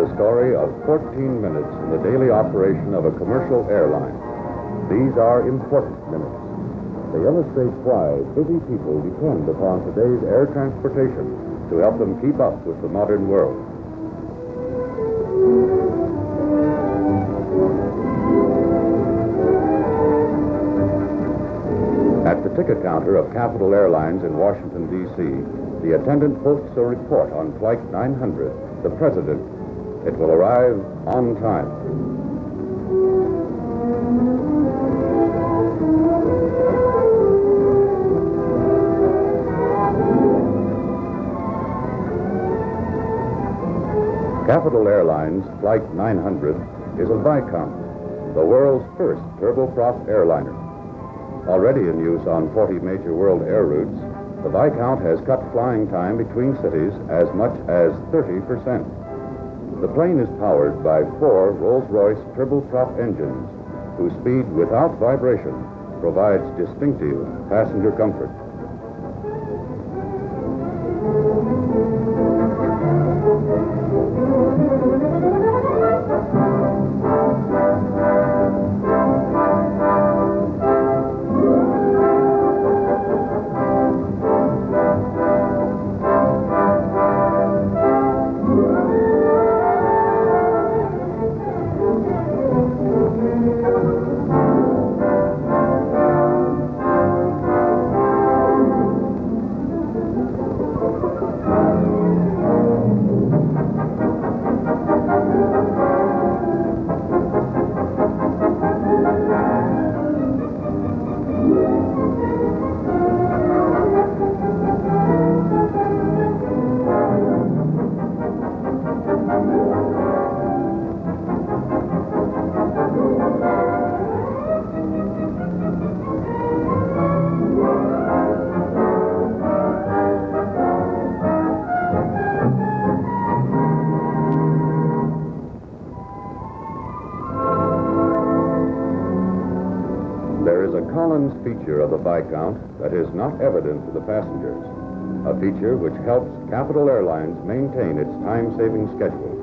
a story of 14 minutes in the daily operation of a commercial airline. These are important minutes. They illustrate why busy people depend upon today's air transportation to help them keep up with the modern world. At the ticket counter of Capital Airlines in Washington, D.C., the attendant posts a report on Flight 900, the President. It will arrive on time. Capital Airlines Flight 900 is a Viscount, the world's first turboprop airliner. Already in use on 40 major world air routes, the Viscount has cut flying time between cities as much as 30%. The plane is powered by 4 Rolls-Royce turboprop engines, whose speed without vibration provides distinctive passenger comfort. Collins feature of the Viscount that is not evident to the passengers, a feature which helps Capital Airlines maintain its time-saving schedules.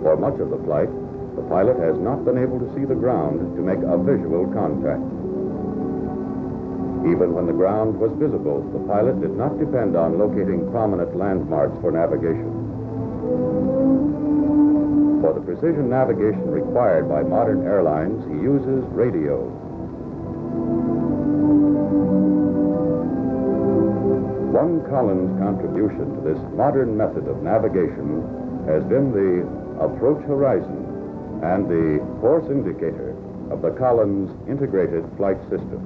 For much of the flight, the pilot has not been able to see the ground to make a visual contact. Even when the ground was visible, the pilot did not depend on locating prominent landmarks for navigation. For the precision navigation required by modern airlines, he uses radio. One Collins contribution to this modern method of navigation has been the approach horizon and the course indicator of the Collins integrated flight system.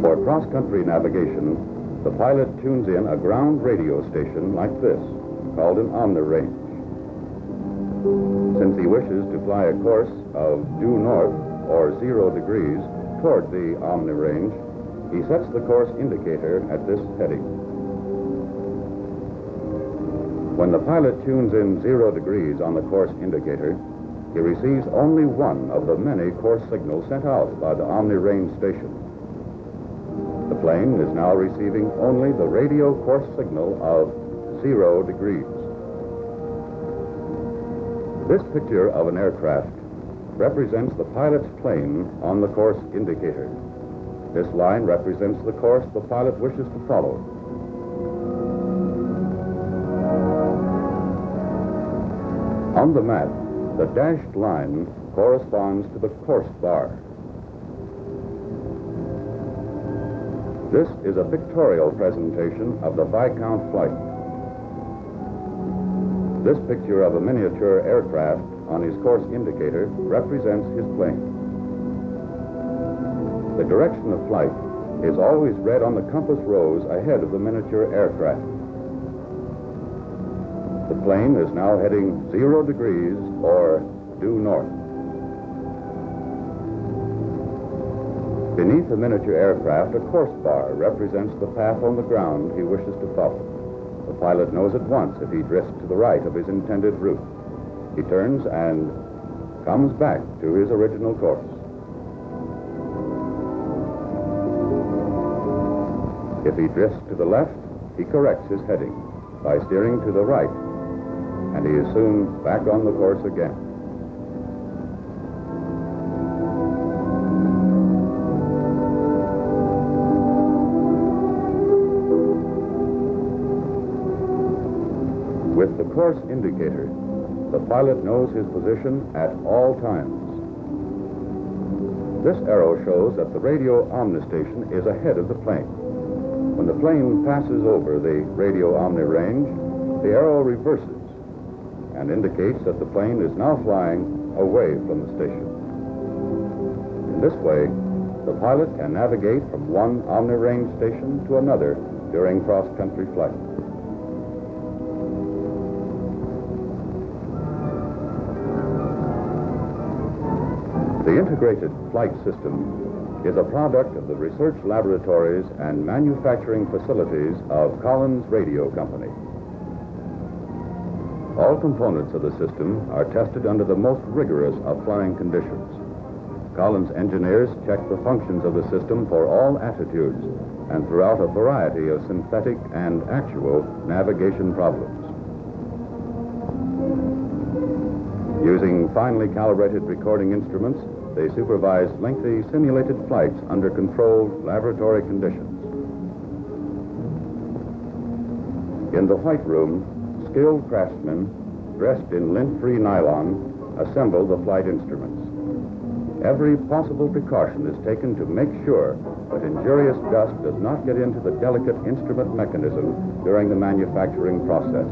For cross-country navigation, the pilot tunes in a ground radio station like this, called an omni-range. Since he wishes to fly a course of due north or 0 degrees toward the omni-range, he sets the course indicator at this heading. When the pilot tunes in 0 degrees on the course indicator, he receives only one of the many course signals sent out by the omni-range station. The plane is now receiving only the radio course signal of 0 degrees. This picture of an aircraft represents the pilot's plane on the course indicator. This line represents the course the pilot wishes to follow. On the map, the dashed line corresponds to the course bar. This is a pictorial presentation of the Viscount flight. This picture of a miniature aircraft on his course indicator represents his plane. The direction of flight is always read on the compass rose ahead of the miniature aircraft. The plane is now heading 0 degrees or due north. Beneath the miniature aircraft, a course bar represents the path on the ground he wishes to follow. The pilot knows at once if he drifts to the right of his intended route. He turns and comes back to his original course. If he drifts to the left, he corrects his heading. by steering to the right, and he is soon back on the course again. With the course indicator, the pilot knows his position at all times. This arrow shows that the radio omni station is ahead of the plane. When the plane passes over the radio omni range, the arrow reverses and indicates that the plane is now flying away from the station. In this way, the pilot can navigate from one omni range station to another during cross-country flight. The integrated flight system is a product of the research laboratories and manufacturing facilities of Collins Radio Company. All components of the system are tested under the most rigorous of flying conditions. Collins engineers check the functions of the system for all attitudes and throughout a variety of synthetic and actual navigation problems. Using finely calibrated recording instruments, they supervise lengthy simulated flights under controlled laboratory conditions. In the White Room, skilled craftsmen, dressed in lint-free nylon, assemble the flight instruments. Every possible precaution is taken to make sure that injurious dust does not get into the delicate instrument mechanism during the manufacturing process.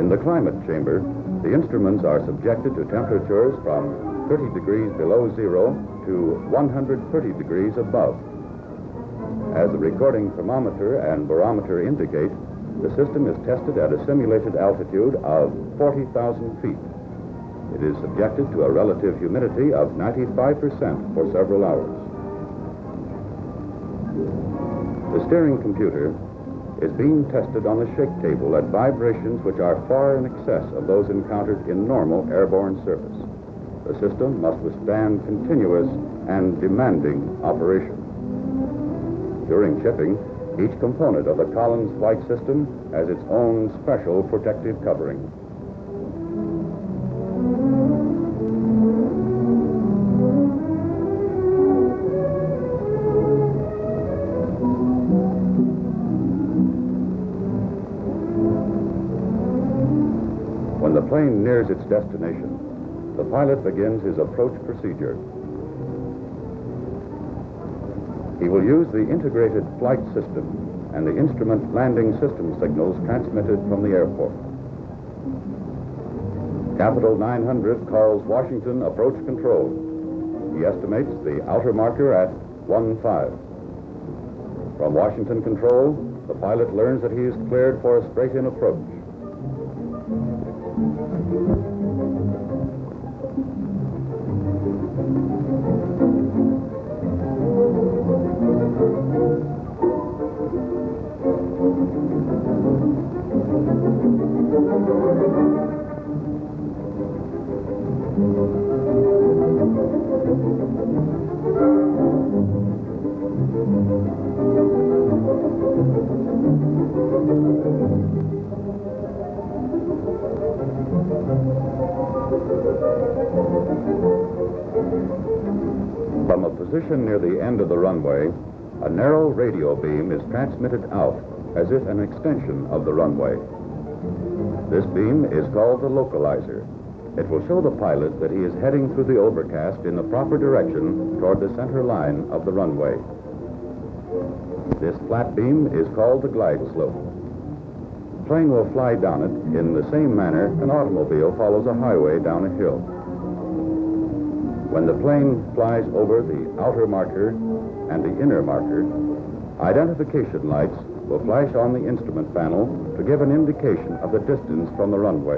In the climate chamber, the instruments are subjected to temperatures from 30 degrees below zero to 130 degrees above. As the recording thermometer and barometer indicate, the system is tested at a simulated altitude of 40,000 feet. It is subjected to a relative humidity of 95% for several hours. The steering computer is being tested on the shake table at vibrations which are far in excess of those encountered in normal airborne service. The system must withstand continuous and demanding operation. During shipping, each component of the Collins flight system has its own special protective covering. When the plane nears its destination, the pilot begins his approach procedure. He will use the integrated flight system and the instrument landing system signals transmitted from the airport. Capital 900 calls Washington approach control. He estimates the outer marker at 15. From Washington control, the pilot learns that he is cleared for a straight-in approach. From a position near the end of the runway, a narrow radio beam is transmitted out as if an extension of the runway. This beam is called the localizer. It will show the pilot that he is heading through the overcast in the proper direction toward the center line of the runway. This flat beam is called the glide slope. The plane will fly down it in the same manner an automobile follows a highway down a hill. When the plane flies over the outer marker and the inner marker, identification lights will flash on the instrument panel to give an indication of the distance from the runway.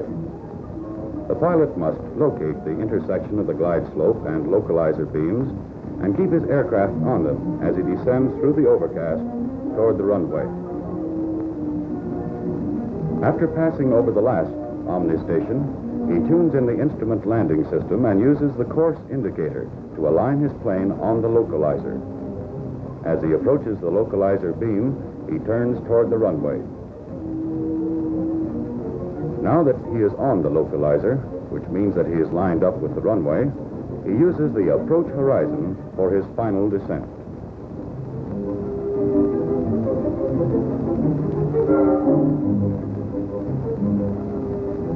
The pilot must locate the intersection of the glide slope and localizer beams and keep his aircraft on them as he descends through the overcast toward the runway. After passing over the last omni station, He tunes in the instrument landing system and uses the course indicator to align his plane on the localizer. As he approaches the localizer beam, he turns toward the runway. Now that he is on the localizer, which means that he is lined up with the runway, he uses the approach horizon for his final descent.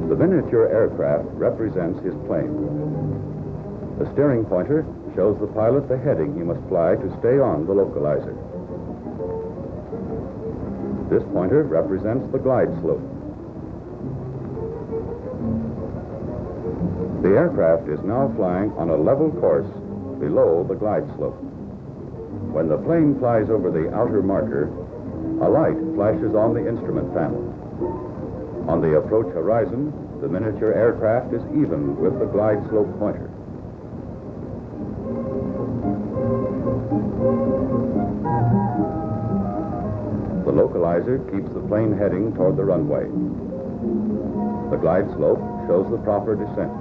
The miniature aircraft represents his plane. The steering pointer shows the pilot the heading he must fly to stay on the localizer. This pointer represents the glide slope. The aircraft is now flying on a level course below the glide slope. When the plane flies over the outer marker, a light flashes on the instrument panel. On the approach horizon, the miniature aircraft is even with the glide slope pointer. The localizer keeps the plane heading toward the runway. The glide slope shows the proper descent.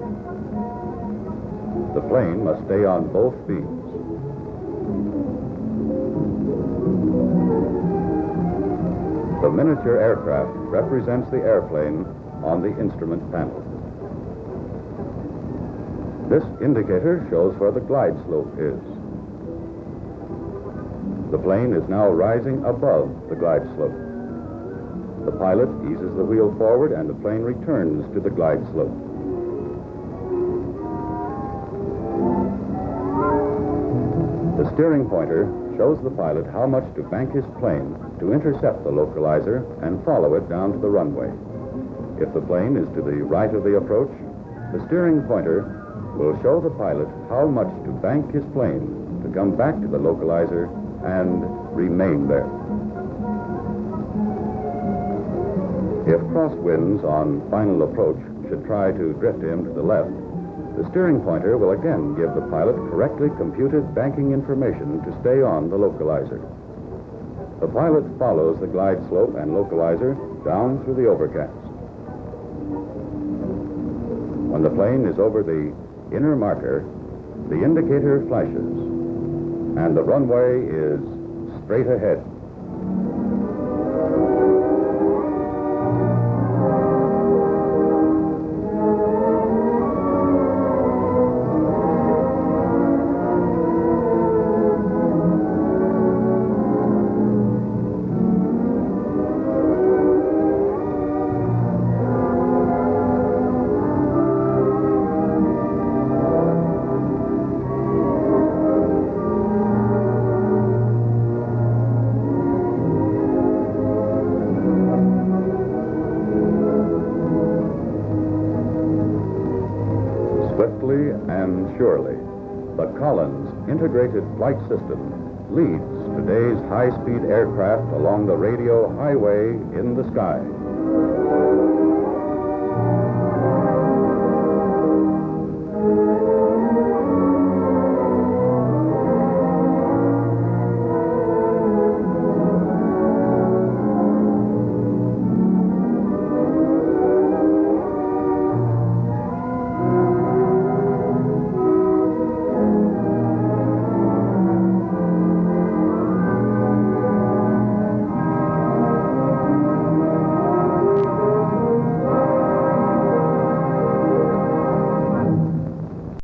The plane must stay on both beams. The miniature aircraft represents the airplane on the instrument panel. This indicator shows where the glide slope is. The plane is now rising above the glide slope. The pilot eases the wheel forward and the plane returns to the glide slope. The steering pointer shows the pilot how much to bank his plane to intercept the localizer and follow it down to the runway. If the plane is to the right of the approach, the steering pointer will show the pilot how much to bank his plane to come back to the localizer and remain there. If crosswinds on final approach should try to drift him to the left, the steering pointer will again give the pilot correctly computed banking information to stay on the localizer. The pilot follows the glide slope and localizer down through the overcast. When the plane is over the inner marker, the indicator flashes, and the runway is straight ahead. Swiftly and surely, the Collins integrated flight system leads today's high-speed aircraft along the radio highway in the sky.